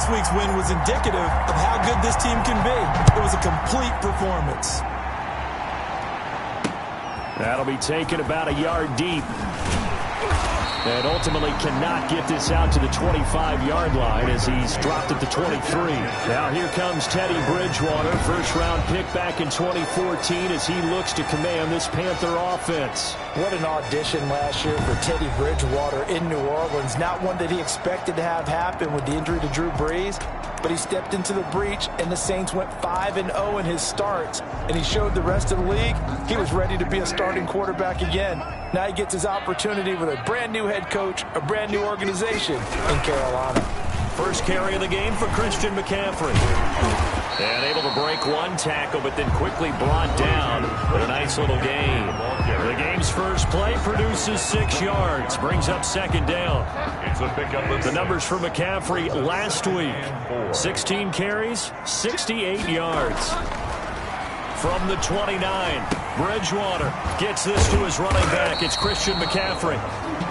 Last week's win was indicative of how good this team can be. It was a complete performance. That'll be taken about a yard deep. And ultimately cannot get this out to the 25-yard line as he's dropped at the 23. Now here comes Teddy Bridgewater, first-round pick back in 2014 as he looks to command this Panther offense. What an audition last year for Teddy Bridgewater in New Orleans. Not one that he expected to have happen with the injury to Drew Brees, but he stepped into the breach, and the Saints went 5-0 in his starts, and he showed the rest of the league he was ready to be a starting quarterback again. Now he gets his opportunity with a brand-new head coach, a brand-new organization in Carolina. First carry of the game for Christian McCaffrey. And able to break one tackle, but then quickly brought down with a nice little gain. The game's first play produces 6 yards, brings up second down. The numbers for McCaffrey last week: 16 carries, 68 yards. From the 29, Bridgewater gets this to his running back. It's Christian McCaffrey.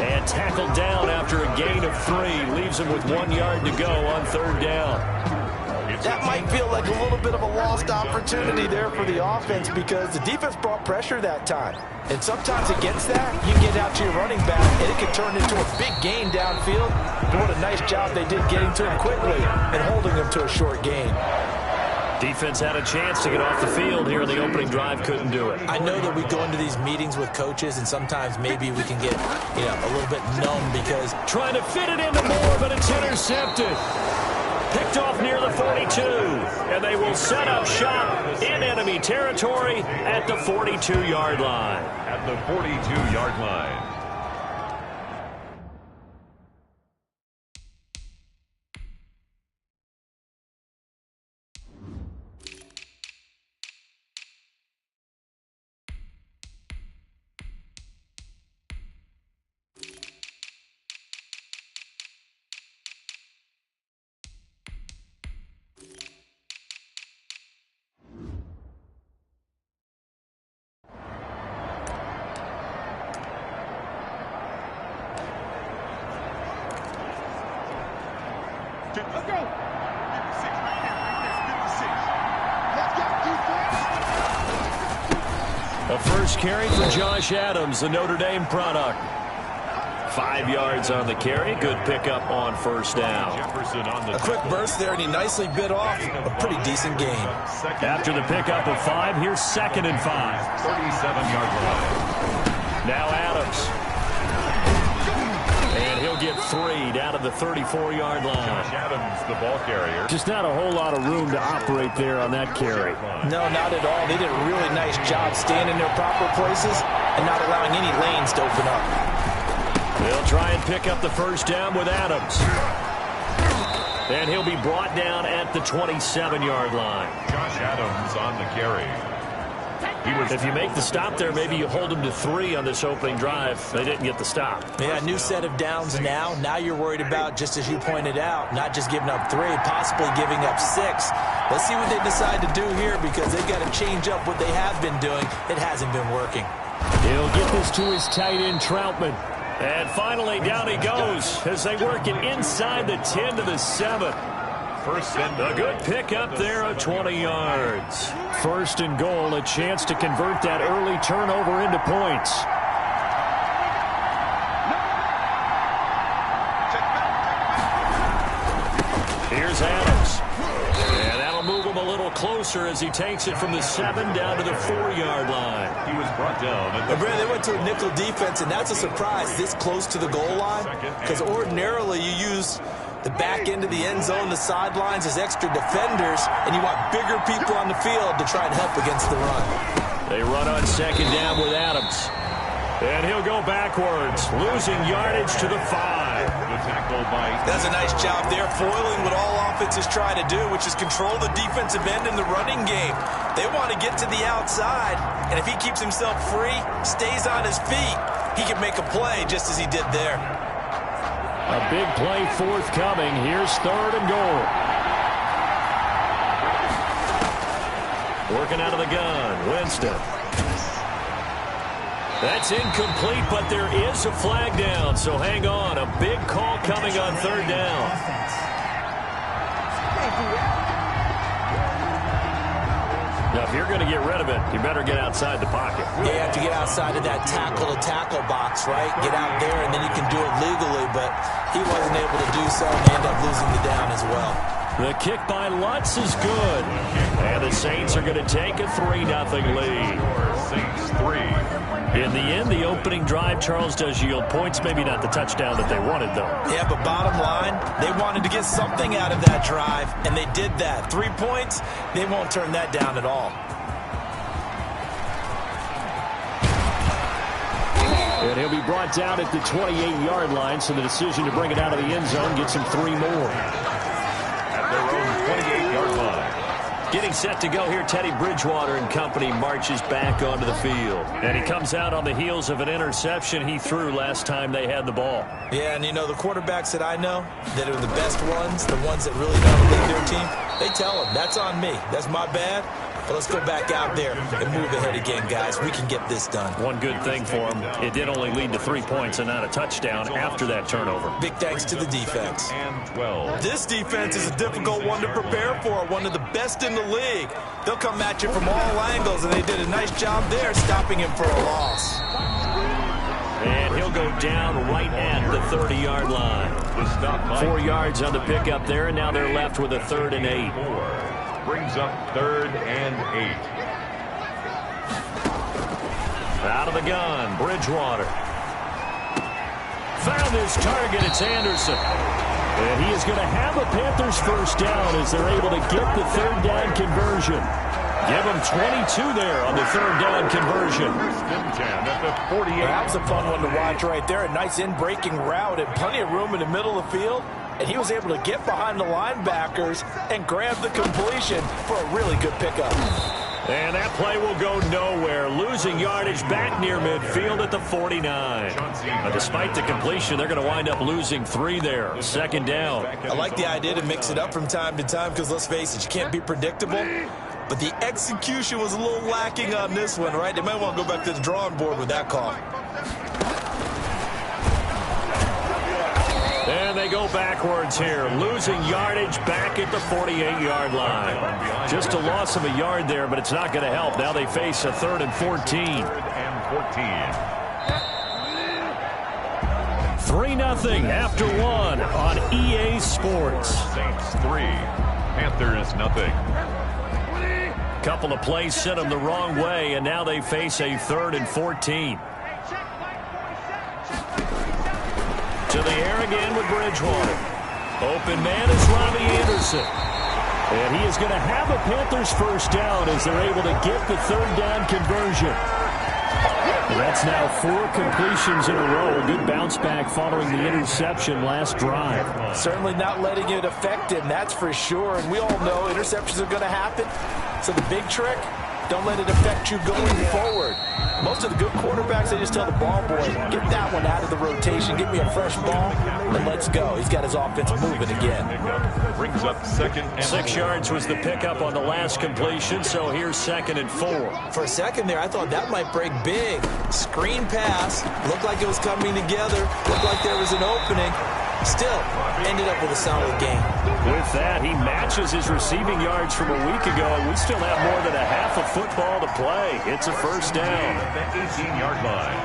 And tackled down after a gain of 3. Leaves him with 1 yard to go on third down. That might feel like a little bit of a lost opportunity there for the offense because the defense brought pressure that time. And sometimes against that, you get out to your running back, and it can turn into a big gain downfield. But what a nice job they did getting to him quickly and holding him to a short gain. Defense had a chance to get off the field here in the opening drive, couldn't do it. I know that we go into these meetings with coaches, and sometimes maybe we can get, a little bit numb because trying to fit it into Moore, but it's intercepted. Picked off near the 42, and they will set up shop in enemy territory at the 42-yard line. At the 42-yard line. Let's go. 56 right there. 56. Let's go, defense. A first carry for Josh Adams, the Notre Dame product. 5 yards on the carry. Good pickup on first down. A quick burst there, and he nicely bit off a pretty decent gain. After the pickup of 5, here's 2nd and 5. 37-yard line. Now Adams. And he'll get 3 down to the 34-yard line. Josh Adams, the ball carrier. Just not a whole lot of room to operate there on that carry. No, not at all. They did a really nice job staying in their proper places and not allowing any lanes to open up. They'll try and pick up the first down with Adams. And he'll be brought down at the 27-yard line. Josh Adams on the carry. If you make the stop there, maybe you hold them to 3 on this opening drive. They didn't get the stop. Yeah, new set of downs now. Now you're worried about, just as you pointed out, not just giving up 3, possibly giving up 6. Let's see what they decide to do here because they've got to change up what they have been doing. It hasn't been working. He'll get this to his tight end, Troutman. And finally, down he goes as they work it inside the 10 to the 7. First and a good pickup there of 20 yards. First and goal, a chance to convert that early turnover into points. Here's Adams. And that'll move him a little closer as he takes it from the 7 down to the 4-yard line. he was brought down. Brad, they went to a nickel defense, and that's a surprise this close to the goal line because ordinarily you use the back end of the end zone, the sidelines as extra defenders, and you want bigger people on the field to try and help against the run. They run on second down with Adams. And he'll go backwards, losing yardage to the 5. The tackle by... That's a nice job there, foiling what all offenses try to do, which is control the defensive end in the running game. They want to get to the outside, and if he keeps himself free, stays on his feet, he can make a play just as he did there. A big play forthcoming. Here's 3rd and goal. Working out of the gun, Winston. That's incomplete, but there is a flag down, so hang on. A big call coming on 3rd down. you're going to get rid of it, you better get outside the pocket. Yeah, you have to get outside of that tackle-to-tackle box, right? Get out there, and then you can do it legally, but he wasn't able to do so, and they end up losing the down as well. The kick by Lutz is good. And the Saints are going to take a 3-0 lead. Saints 3. In the end, the opening drive, Charles, does yield points. Maybe not the touchdown that they wanted, though. Yeah, but bottom line, they wanted to get something out of that drive, and they did that. 3 points, they won't turn that down at all. And he'll be brought down at the 28-yard line, so the decision to bring it out of the end zone gets him 3 more. At their own 28-yard line. Getting set to go here, Teddy Bridgewater and company marches back onto the field. And he comes out on the heels of an interception he threw last time they had the ball. Yeah, and you know, the quarterbacks that I know that are the best ones, the ones that really know to lead their team, they tell them, that's on me. That's my bad. But let's go back out there and move ahead again, guys. We can get this done. One good thing for him, it did only lead to 3 points and not a touchdown after that turnover. Big thanks to the defense. And 12. This defense is a difficult one to prepare for, one of the best in the league. They'll come at you from all angles, and they did a nice job there stopping him for a loss. And he'll go down right at the 30-yard line. 4 yards on the pickup there, and now they're left with a 3rd and 8. Brings up 3rd and 8. Out of the gun, Bridgewater. Found his target, it's Anderson. And he is going to have a Panthers first down as they're able to get the 3rd down conversion. Give him 22 there on the 3rd down conversion. At the 48. That was a fun one to watch right there. A nice in-breaking route and plenty of room in the middle of the field. And he was able to get behind the linebackers and grab the completion for a really good pickup. And that play will go nowhere. Losing yardage back near midfield at the 49. But despite the completion, they're going to wind up losing 3 there. 2nd down. I like the idea to mix it up from time to time because, let's face it, you can't be predictable. But the execution was a little lacking on this one, right? They might want to go back to the drawing board with that call. And they go backwards here, losing yardage back at the 48-yard line. Just a loss of a yard there, but it's not going to help. Now they face a 3rd and 14. 3-0 after 1 on EA Sports. Saints 3, Panthers nothing. Couple of plays sent them the wrong way, and now they face a 3rd and 14. To the air again with Bridgewater. Open man is Robbie Anderson. And he is going to have a Panthers first down as they're able to get the 3rd down conversion. And that's now 4 completions in a row. A good bounce back following the interception last drive. Certainly not letting it affect him, that's for sure. And we all know interceptions are going to happen. So the big trick, don't let it affect you going forward. Most of the good quarterbacks, they just tell the ball boy, get that one out of the rotation, give me a fresh ball, and let's go. He's got his offense moving again. Brings up 2nd and 6 yards was the pickup on the last completion, so here's 2nd and 4. For a second there, I thought that might break big. Screen pass, looked like it was coming together, looked like there was an opening. Still, ended up with a solid game. With that, he matches his receiving yards from a week ago, and we still have more than a half a football to play. It's a first down. the 18-yard line.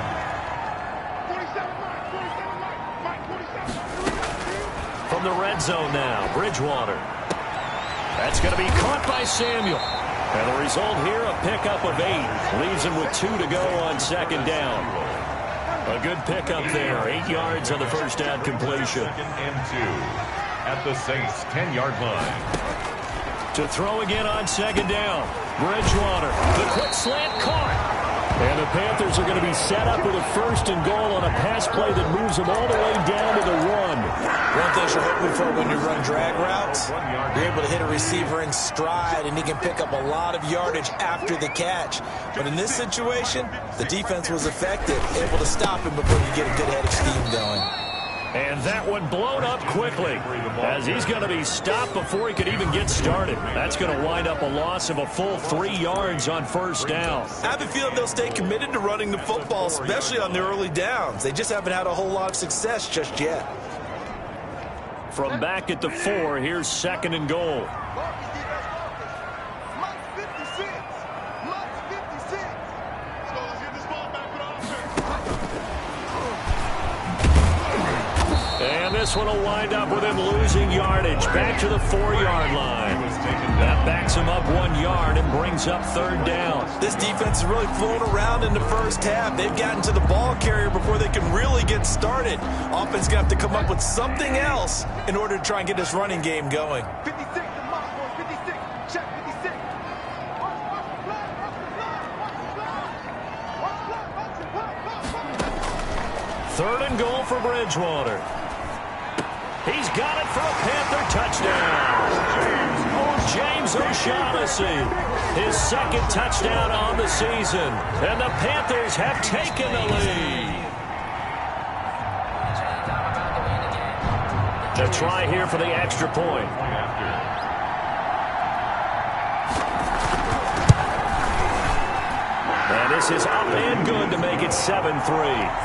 From the red zone now, Bridgewater. That's going to be caught by Samuel. And the result here, a pickup of 8. Leaves him with 2 to go on 2nd down. A good pickup there. 8 yards on the first down completion. 2nd and 2 at the Saints' 10-yard line. To throw again on 2nd down. Bridgewater. The quick slant caught. And the Panthers are going to be set up with a 1st and goal on a pass play that moves them all the way down to the 1. One thing you're hoping for when you run drag routes, you're able to hit a receiver in stride, and he can pick up a lot of yardage after the catch. But in this situation, the defense was effective, able to stop him before you get a good head of steam going. And that one blown up quickly as he's going to be stopped before he could even get started. That's going to wind up a loss of a full 3 yards on 1st down. I have a feeling they'll stay committed to running the football, especially on the early downs. They just haven't had a whole lot of success just yet. From back at the 4, here's 2nd and goal. this one will wind up with him losing yardage. Back to the 4-yard line. That backs him up 1 yard and brings up 3rd down. This defense is really flown around in the first half. They've gotten to the ball carrier before they can really get started. Offense going to have to come up with something else in order to try and get this running game going. 56, the mark, boys, 56. Check 56. Third and goal for Bridgewater. He's got it for a Panther touchdown. James O'Shaughnessy, his 2nd touchdown on the season. And the Panthers have taken the lead. The try here for the extra point. And this is up and good to make it 7-3.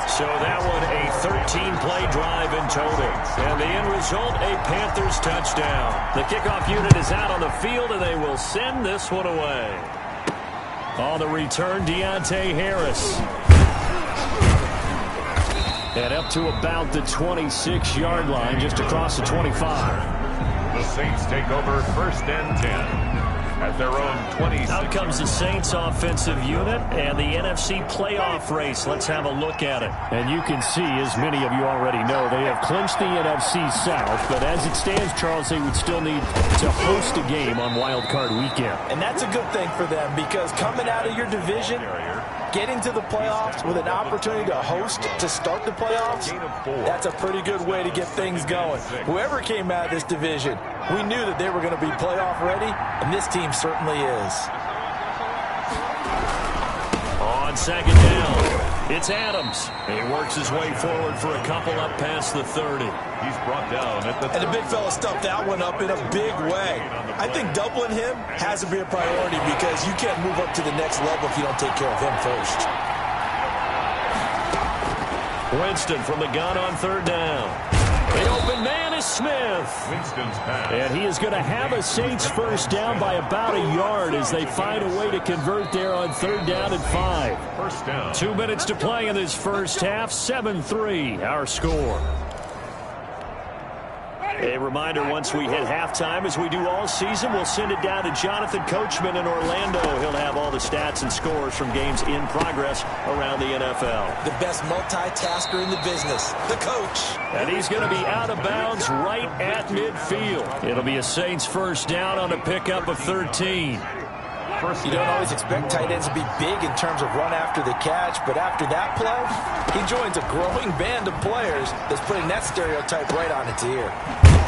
So that one a 13-play drive in total. And the end result, a Panthers touchdown. The kickoff unit is out on the field, and they will send this one away. On the return, Deontay Harris. And up to about the 26-yard line, just across the 25. The Saints take over 1st and 10. At their own 26. Out comes the Saints offensive unit and the NFC playoff race. Let's have a look at it. And you can see, as many of you already know, they have clinched the NFC South. But as it stands, Charles, they would still need to host a game on Wild Card Weekend. And that's a good thing for them, because coming out of your division, getting to the playoffs with an opportunity to host to start the playoffs, that's a pretty good way to get things going. Whoever came out of this division, we knew that they were going to be playoff ready, and this team certainly is. On 2nd down, it's Adams. He works his way forward for a couple up past the 30. He's brought down at the 30. And the big fella stuffed that one up in a big way. I think doubling him has to be a priority, because you can't move up to the next level if you don't take care of him first. Winston from the gun on 3rd down. The open man is Smith. Winston's pass. And he is going to have a Saints first down by about a yard as they find a way to convert there on 3rd down and 5. First down. 2 minutes to play in this first half. 7-3 our score. A reminder, once we hit halftime, as we do all season, we'll send it down to Jonathan Coachman in Orlando. He'll have all the stats and scores from games in progress around the NFL. The best multitasker in the business, the coach. And he's going to be out of bounds right at midfield. It'll be a Saints first down on a pickup of 13. You don't always expect tight ends to be big in terms of run after the catch, but after that play, he joins a growing band of players that's putting that stereotype right on its ear.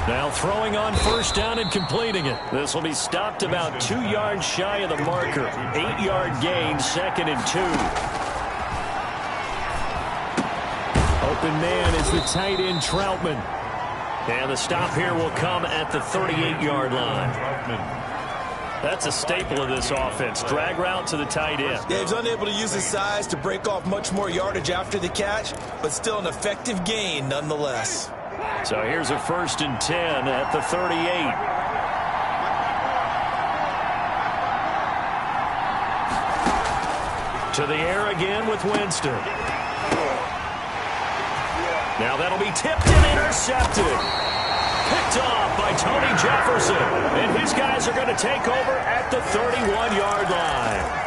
Now throwing on first down and completing it. This will be stopped about 2 yards shy of the marker. 8-yard gain, 2nd and 2. Open man is the tight end Troutman. And the stop here will come at the 38-yard line. That's a staple of this offense. Drag route to the tight end. Yeah, he's unable to use his size to break off much more yardage after the catch, but still an effective gain nonetheless. So here's a 1st and 10 at the 38. To the air again with Winston. Now that'll be tipped and intercepted. Picked off by Tony Jefferson. And his guys are going to take over at the 31-yard line.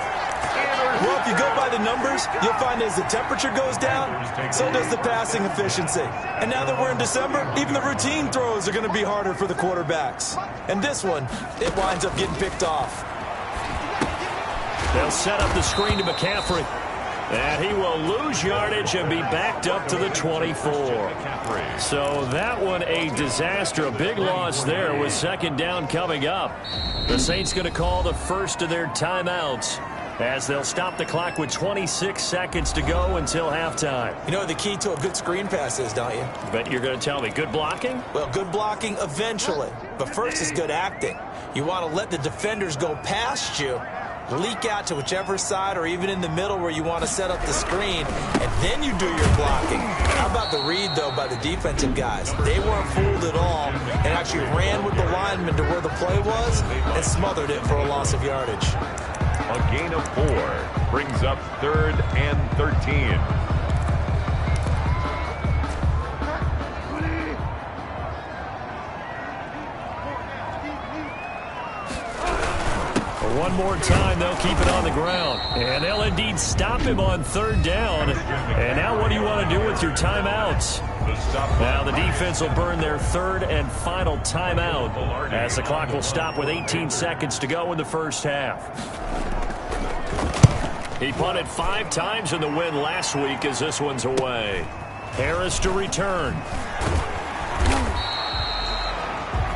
Well, if you go by the numbers, you'll find as the temperature goes down, so does the passing efficiency. And now that we're in December, even the routine throws are going to be harder for the quarterbacks. And this one, it winds up getting picked off. They'll set up the screen to McCaffrey. And he will lose yardage and be backed up to the 24. So that one a disaster. A big loss there with 2nd down coming up. The Saints going to call the first of their timeouts as they'll stop the clock with 26 seconds to go until halftime. You know what the key to a good screen pass is, don't you? But you're going to tell me, good blocking? Well, good blocking eventually. But first is good acting. You want to let the defenders go past you, leak out to whichever side or even in the middle where you want to set up the screen, and then you do your blocking. How about the read, though, by the defensive guys? They weren't fooled at all and actually ran with the lineman to where the play was and smothered it for a loss of yardage. A gain of 4 brings up 3rd and 13. One more time, they'll keep it on the ground. And they'll indeed stop him on third down. And now what do you want to do with your timeouts? Now the defense will burn their third and final timeout as the clock will stop with 18 seconds to go in the first half. He punted 5 times in the win last week as this one's away. Harris to return.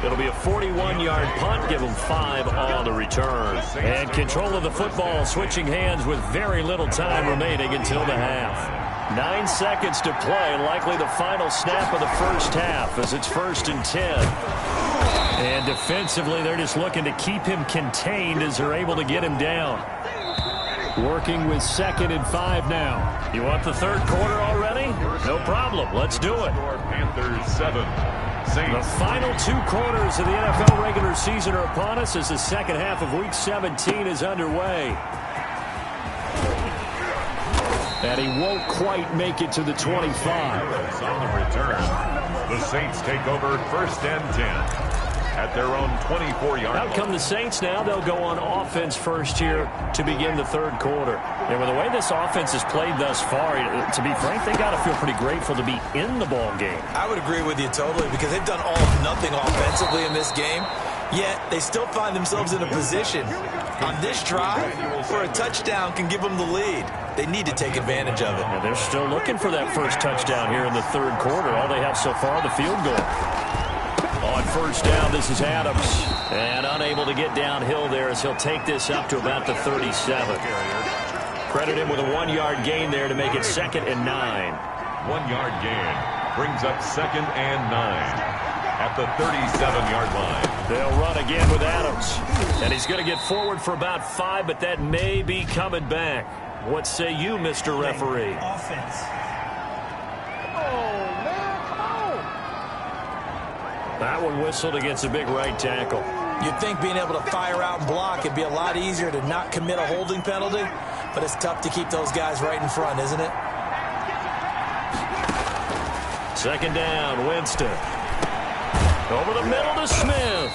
It'll be a 41-yard punt. Give him 5 on the return. And control of the football switching hands with very little time remaining until the half. 9 seconds to play. Likely the final snap of the first half as it's 1st and 10. And defensively, they're just looking to keep him contained as they're able to get him down. Working with 2nd and 5 now. You want the third quarter already? No problem. Let's do it. Panthers 7. The final 2 quarters of the NFL regular season are upon us as the second half of Week 17 is underway. And he won't quite make it to the 25. On the return, the Saints take over 1st and 10 at their own 24-yard line. Out come the Saints now. They'll go on offense first here to begin the third quarter. And with the way this offense has played thus far, to be frank, they got to feel pretty grateful to be in the ball game. I would agree with you totally because they've done all or nothing offensively in this game, yet they still find themselves in a position on this drive where a touchdown can give them the lead. They need to take advantage of it. And they're still looking for that first touchdown here in the third quarter. All they have so far, the field goal. On first down, this is Adams. And unable to get downhill there as he'll take this up to about the 37. Credit him with a 1-yard gain there to make it 2nd and 9. 1-yard gain brings up 2nd and 9 at the 37-yard line. They'll run again with Adams. And he's going to get forward for about 5, but that may be coming back. What say you, Mr. Referee? Offense. That one whistled against a big right tackle. You'd think being able to fire out and block it'd be a lot easier to not commit a holding penalty, but it's tough to keep those guys right in front, isn't it? 2nd down, Winston. Over the middle to Smith.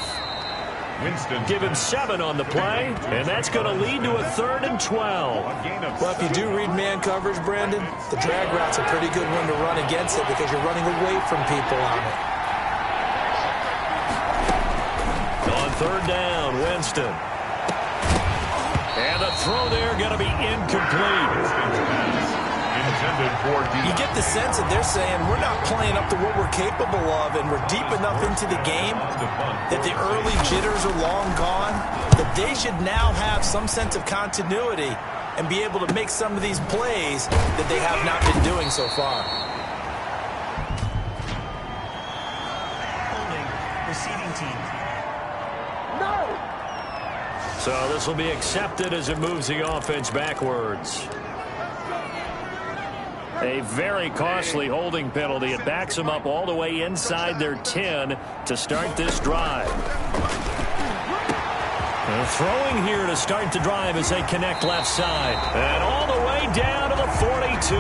Winston. Give him 7 on the play, and that's going to lead to a 3rd and 12. Well, if you do read man coverage, Brandon, the drag route's a pretty good one to run against it because you're running away from people on it. On 3rd down, Winston. And the throw there going to be incomplete. You get the sense that they're saying we're not playing up to what we're capable of, and we're deep enough into the game that the early jitters are long gone, that they should now have some sense of continuity and be able to make some of these plays that they have not been doing so far. Holding. Receiving team. So this will be accepted as it moves the offense backwards. A very costly holding penalty. It backs them up all the way inside their 10 to start this drive. Throwing here to start the drive as they connect left side. And all the way down to the 42. A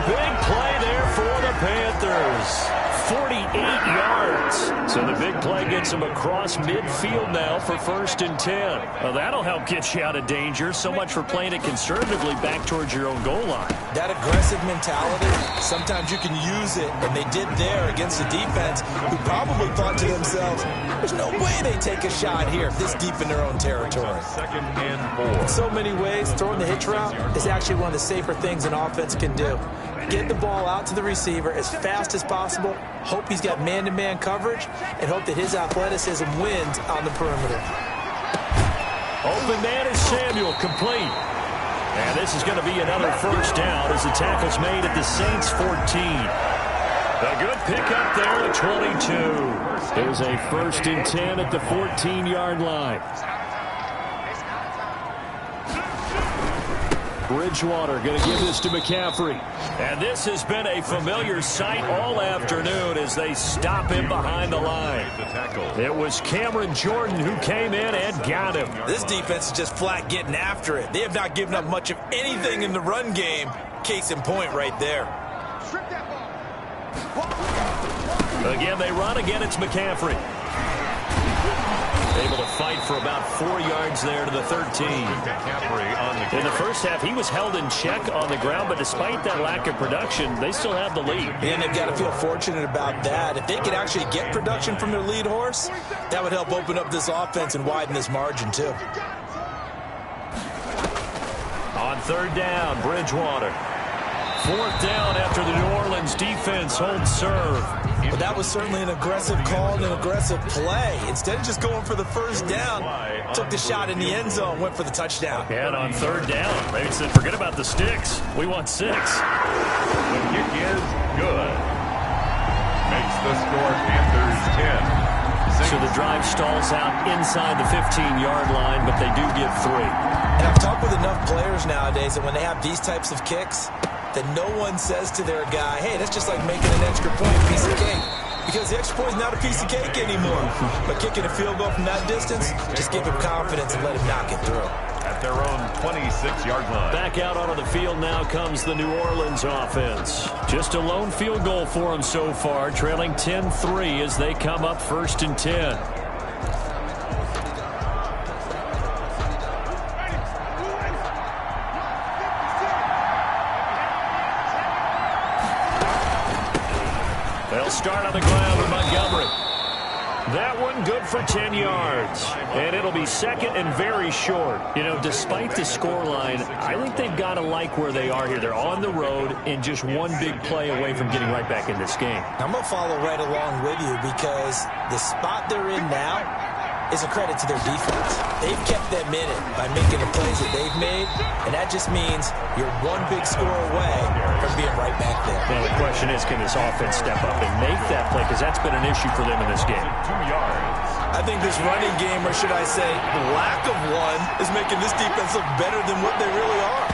big play there for the Panthers. 48 yards. So the big play gets him across midfield now for 1st and 10. Well, that'll help get you out of danger. So much for playing it conservatively back towards your own goal line. That aggressive mentality, sometimes you can use it, and they did there against the defense who probably thought to themselves, there's no way they take a shot here this deep in their own territory. 2nd and 4. In so many ways, throwing the hitch route is actually one of the safer things an offense can do. Get the ball out to the receiver as fast as possible, hope he's got man-to-man coverage, and hope that his athleticism wins on the perimeter. Open man is Samuel, complete. And this is going to be another 1st down as the tackle's made at the Saints 14. A good pickup there at 22. There's a 1st and 10 at the 14-yard line. Bridgewater going to give this to McCaffrey. And this has been a familiar sight all afternoon as they stop him behind the line. It was Cameron Jordan who came in and got him. This defense is just flat getting after it. They have not given up much of anything in the run game. Case in point right there. Again, they run. Again, it's McCaffrey. Able to fight for about 4 yards there to the 13. In the first half, he was held in check on the ground, but despite that lack of production, they still have the lead. And they've got to feel fortunate about that. If they could actually get production from their lead horse, that would help open up this offense and widen this margin, too. On third down, Bridgewater. Fourth down after the New Orleans defense holds serve. But that was certainly an aggressive call and an aggressive play. Instead of just going for the first down, took the shot in the end zone, went for the touchdown. And on third down, maybe said, forget about the sticks. We want 6. The kick is good. Makes the score Panthers 10. So the drive stalls out inside the 15-yard line, but they do get 3. And I've talked with enough players nowadays that when they have these types of kicks, that no one says to their guy, hey, that's just like making an extra point, piece of cake. Because the extra point is not a piece of cake anymore. But kicking a field goal from that distance, just give him confidence and let him knock it through. At their own 26-yard line. Back out onto the field now comes the New Orleans offense. Just a lone field goal for them so far, trailing 10-3 as they come up 1st and 10. They'll start on the ground with Montgomery. That one good for 10 yards. And it'll be 2nd and very short. You know, despite the scoreline, I think they've got to like where they are here. They're on the road and just one big play away from getting right back in this game. I'm going to follow right along with you because the spot they're in now is a credit to their defense. They've kept them in it by making the plays that they've made, and that just means you're one big score away from being right back there. Now the question is, can this offense step up and make that play? Because that's been an issue for them in this game. 2 yards. I think this running game, or should I say the lack of one, is making this defense look better than what they really are.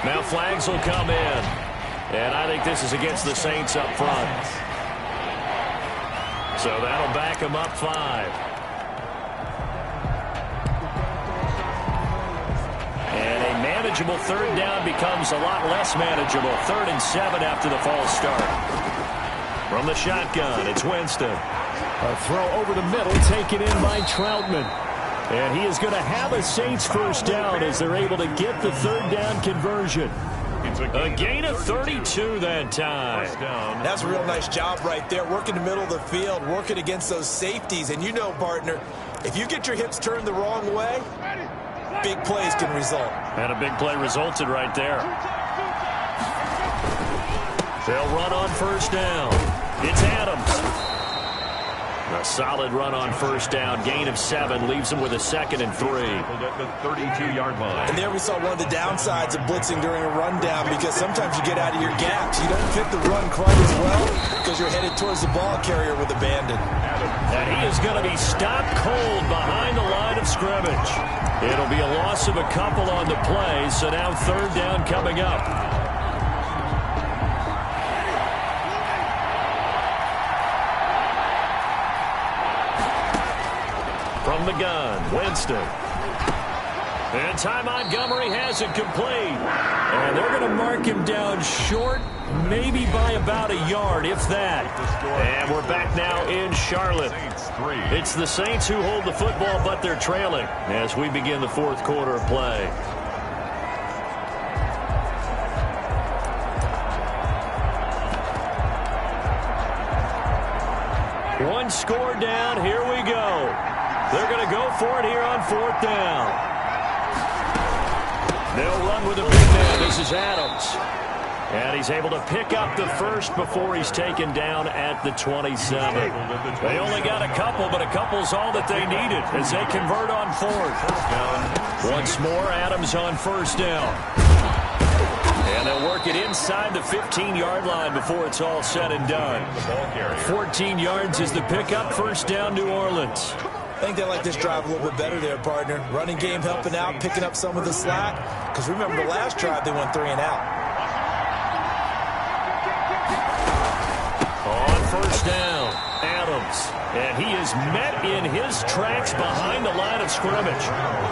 Now flags will come in, and I think this is against the Saints up front. So that'll back them up 5. And a manageable third down becomes a lot less manageable. 3rd and 7 after the false start. From the shotgun, it's Winston. A throw over the middle, taken in by Troutman. And he is going to have a Saints first down as they're able to get the third down conversion. A gain of 32 that time. That's a real nice job right there, working the middle of the field, working against those safeties. And you know, partner, if you get your hips turned the wrong way, big plays can result. And a big play resulted right there. They'll run on first down. It's Adams. A solid run on first down. Gain of 7 leaves them with a 2nd and 3. At the 32-yard line. And there we saw one of the downsides of blitzing during a rundown because sometimes you get out of your gaps. You don't fit the run quite as well because you're headed towards the ball carrier with abandon. And he is going to be stopped cold behind the line of scrimmage. It'll be a loss of a couple on the play, so now third down coming up. From the gun, Winston. And Ty Montgomery has it complete. And they're going to mark him down short, maybe by about a yard, if that. And we're back now in Charlotte. It's the Saints who hold the football, but they're trailing as we begin the 4th quarter of play. One score down, here we go. They're going to go for it here on 4th down. They'll run with a big man. This is Adams. And he's able to pick up the first before he's taken down at the 27. They only got a couple, but a couple's all that they needed as they convert on 4th. Once more, Adams on first down. And they'll work it inside the 15-yard line before it's all said and done. 14 yards is the pickup. First down, New Orleans. I think they like this drive a little bit better there, partner. Running game helping out, picking up some of the slack. Because remember, the last drive, they went 3 and out. On first down, Adams. And he is met in his tracks behind the line of scrimmage.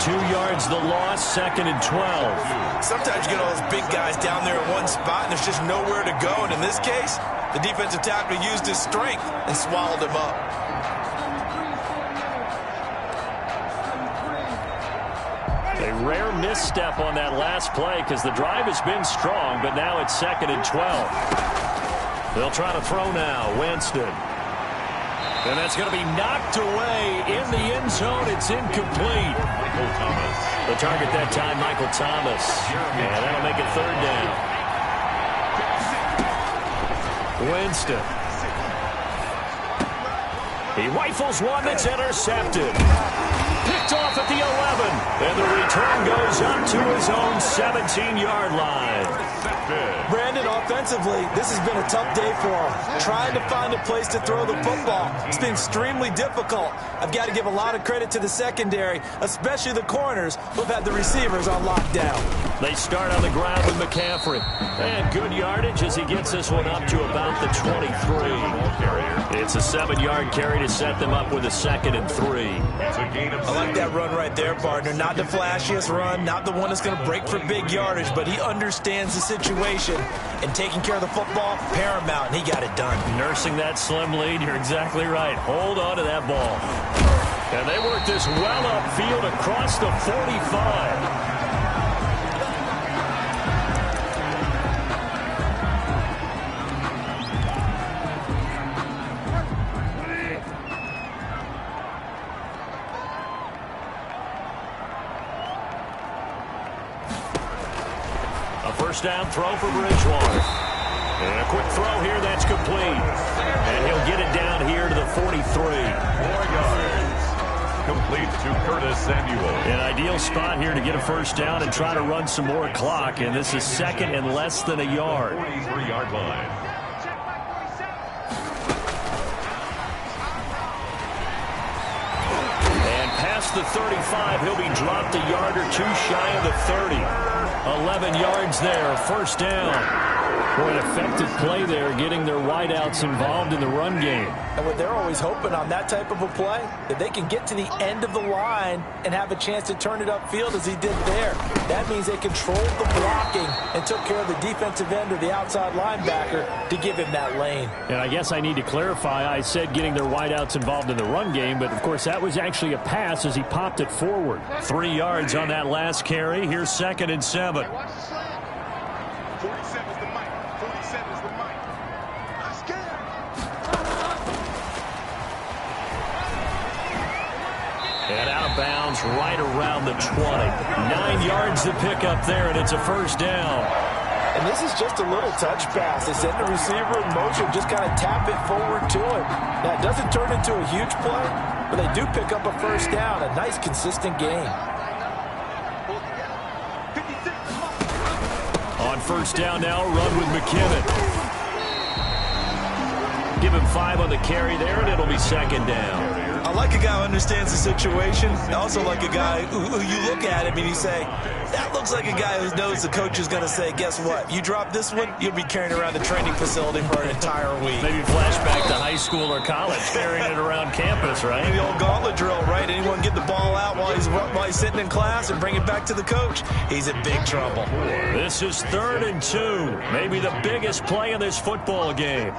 2 yards the loss, 2nd and 12. Sometimes you get all those big guys down there in one spot, and there's just nowhere to go. And in this case, the defensive tackle used his strength and swallowed him up. A rare misstep on that last play because the drive has been strong, but now it's 2nd and 12. They'll try to throw now. Winston. And that's going to be knocked away in the end zone. It's incomplete. Michael Thomas. The target that time, Michael Thomas. And that'll make it 3rd down. Winston. He rifles one that's intercepted. Picked off at the 11. And the return goes up to his own 17-yard line. Brandon, offensively, this has been a tough day for him. Trying to find a place to throw the football. It's been extremely difficult. I've got to give a lot of credit to the secondary, especially the corners who've had the receivers on lockdown. They start on the ground with McCaffrey. And good yardage as he gets this one up to about the 23. It's a 7-yard carry to set them up with a 2nd and 3. I like that run right there, partner. Not the flashiest run, not the one that's going to break for big yardage, but he understands the situation, and taking care of the football, paramount, and he got it done. Nursing that slim lead, you're exactly right. Hold on to that ball. And they work this well upfield across the 45. First down throw for Bridgewater. And a quick throw here that's complete. And he'll get it down here to the 43. 4 yards. Complete to Curtis Samuel. An ideal spot here to get a first down and try to run some more clock. And this is 2nd and less than a yard. 43-yard line. And past the 35, he'll be dropped a yard or two shy of the 30. 11 yards there, first down. For an effective play there, getting their wideouts involved in the run game. And what they're always hoping on that type of a play, that they can get to the end of the line and have a chance to turn it upfield as he did there. That means they controlled the blocking and took care of the defensive end or the outside linebacker to give him that lane. And I guess I need to clarify, I said getting their wideouts involved in the run game, but of course that was actually a pass as he popped it forward. 3 yards on that last carry. Here's 2nd and 7. 47 is the mic. 47 is the mic. I'm scared. And out of bounds right around the 20. 9 yards to pick up there, and it's a first down. And this is just a little touch pass. They send the receiver in motion, just kind of tap it forward to him. Now, it doesn't turn into a huge play, but they do pick up a first down. A nice, consistent gain. On first down now, run with McKinnon. Give him 5 on the carry there, and it'll be 2nd down. I like a guy who understands the situation. I also like a guy who you look at him and you say, that looks like a guy who knows the coach is going to say, guess what? You drop this one, you'll be carrying around the training facility for an entire week. Maybe flashback to high school or college, carrying it around campus, right? The old gauntlet drill, right? Anyone get the ball out while he's sitting in class and bring it back to the coach? He's in big trouble. This is 3rd and 2. Maybe the biggest play in this football game.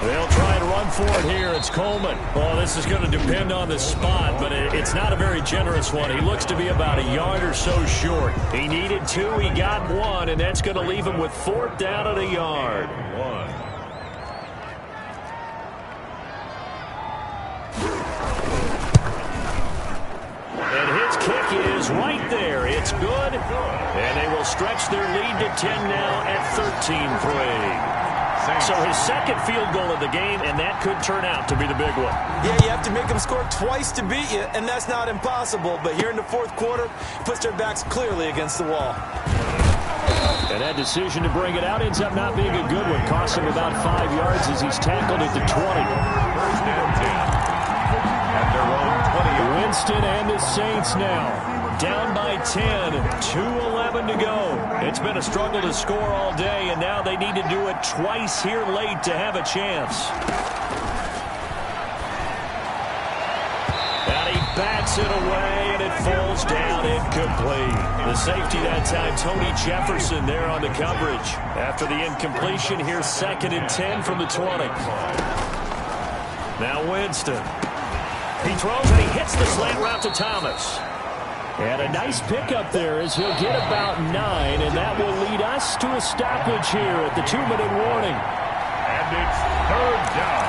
They'll try and run for it here. It's Coleman. Well, this is going to depend on the spot, but it's not a very generous one. He looks to be about a yard or so short. He needed 2. He got 1, and that's going to leave him with 4th down at a yard. And his kick is right there. It's good, and they will stretch their lead to 10 now at 13-3. So his 2nd field goal of the game, and that could turn out to be the big one. Yeah, you have to make them score twice to beat you, and that's not impossible. But here in the 4th quarter, puts their backs clearly against the wall. And that decision to bring it out ends up not being a good one. Costs him about 5 yards as he's tackled at the 20. First and 10. At their own 20. Winston and the Saints now down by 10, 2:11 to go. It's been a struggle to score all day, and now they need to do it twice here late to have a chance. And he bats it away, and it falls down incomplete. The safety that time, Tony Jefferson there on the coverage. After the incompletion, here's 2nd and 10 from the 20. Now Winston. He throws and he hits the slant route to Thomas. And a nice pickup there as he'll get about 9, and that will lead us to a stoppage here at the 2-minute warning. And it's 3rd down.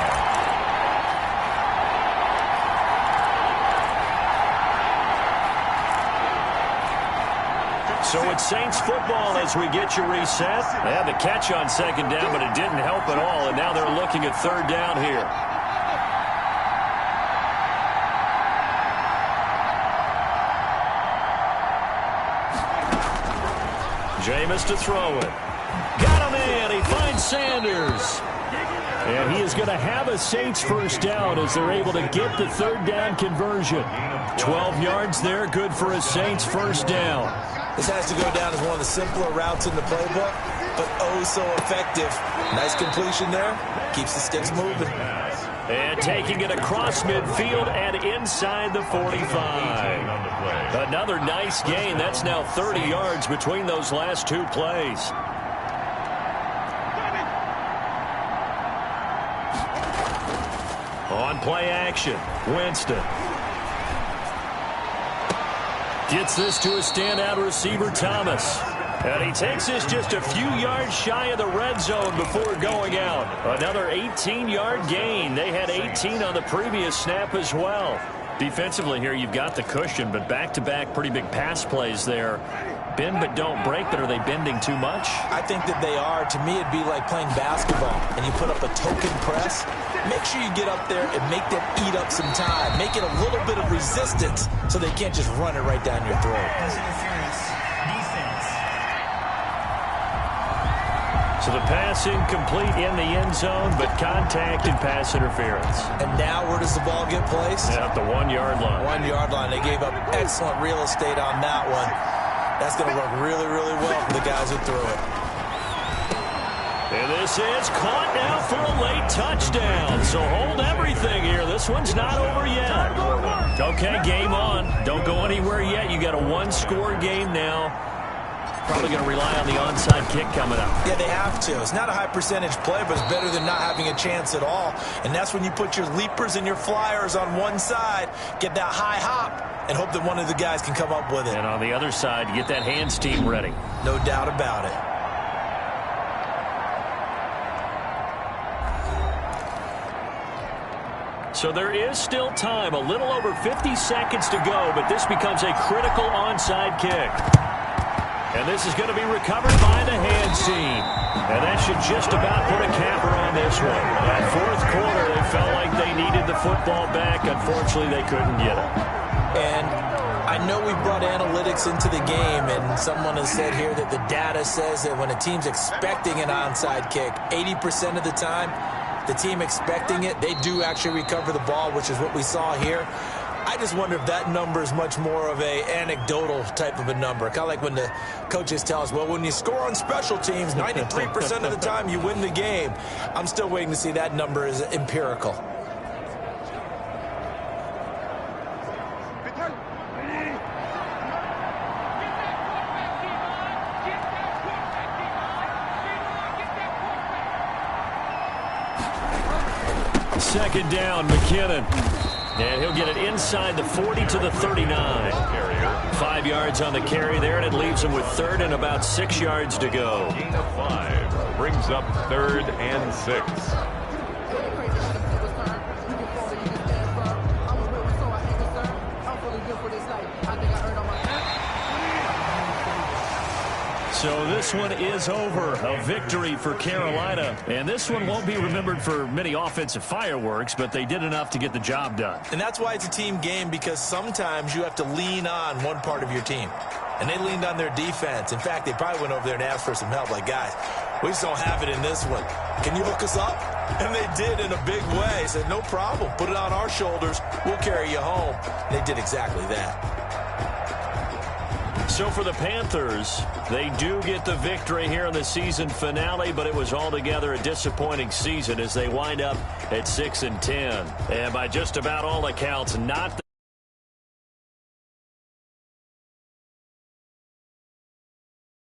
So it's Saints football as we get you reset. They had the catch on 2nd down, but it didn't help at all, and now they're looking at 3rd down here. Jameis to throw it. Got him in. He finds Sanders. And he is going to have a Saints first down as they're able to get the 3rd down conversion. 12 yards there, good for a Saints first down. This has to go down as one of the simpler routes in the playbook, but oh so effective. Nice completion there. Keeps the sticks moving. And taking it across midfield and inside the 45. Another nice gain. That's now 30 yards between those last 2 plays. On play action, Winston. Gets this to a standout receiver, Thomas. And he takes this just a few yards shy of the red zone before going out. Another 18-yard gain. They had 18 on the previous snap as well. Defensively here, you've got the cushion, but back-to-back pretty big pass plays there. Bend but don't break, but are they bending too much? I think that they are. To me, it'd be like playing basketball, and you put up a token press. Make sure you get up there and make them eat up some time. Make it a little bit of resistance so they can't just run it right down your throat. So the pass incomplete in the end zone, but contact and pass interference. And now where does the ball get placed? At the 1-yard line. 1-yard line. They gave up excellent real estate on that one. That's going to work really, really well for the guys who threw it. And this is caught now for a late touchdown. So hold everything here. This one's not over yet. Okay, game on. Don't go anywhere yet. You got a 1-score game now. Probably going to rely on the onside kick coming up. Yeah, they have to. It's not a high percentage play, but it's better than not having a chance at all. And that's when you put your leapers and your flyers on one side, get that high hop, and hope that one of the guys can come up with it. And on the other side, get that hands team ready. No doubt about it. So there is still time, a little over 50 seconds to go, but this becomes a critical onside kick. And this is going to be recovered by the hands team. And that should just about put a capper on this one. That 4th quarter, they felt like they needed the football back. Unfortunately, they couldn't get it. And I know we brought analytics into the game, and someone has said here that the data says that when a team's expecting an onside kick, 80% of the time, the team expecting it, they do actually recover the ball, which is what we saw here. I just wonder if that number is much more of a anecdotal type of a number. Kind of like when the coaches tell us, well, when you score on special teams, 93% of the time you win the game. I'm still waiting to see that number is empirical. Second down, McKinnon. And he'll get it inside the 40 to the 39. 5 yards on the carry there, and it leaves him with 3rd and about 6 yards to go. Gain of 5 brings up 3rd and 6. So this one is over. A victory for Carolina. And this one won't be remembered for many offensive fireworks, but they did enough to get the job done. And that's why it's a team game, because sometimes you have to lean on one part of your team. And they leaned on their defense. In fact, they probably went over there and asked for some help. Like, guys, we just don't have it in this one. Can you hook us up? And they did in a big way. Said, no problem. Put it on our shoulders. We'll carry you home. And they did exactly that. So for the Panthers, they do get the victory here in the season finale, but it was altogether a disappointing season as they wind up at 6-10. And by just about all accounts, not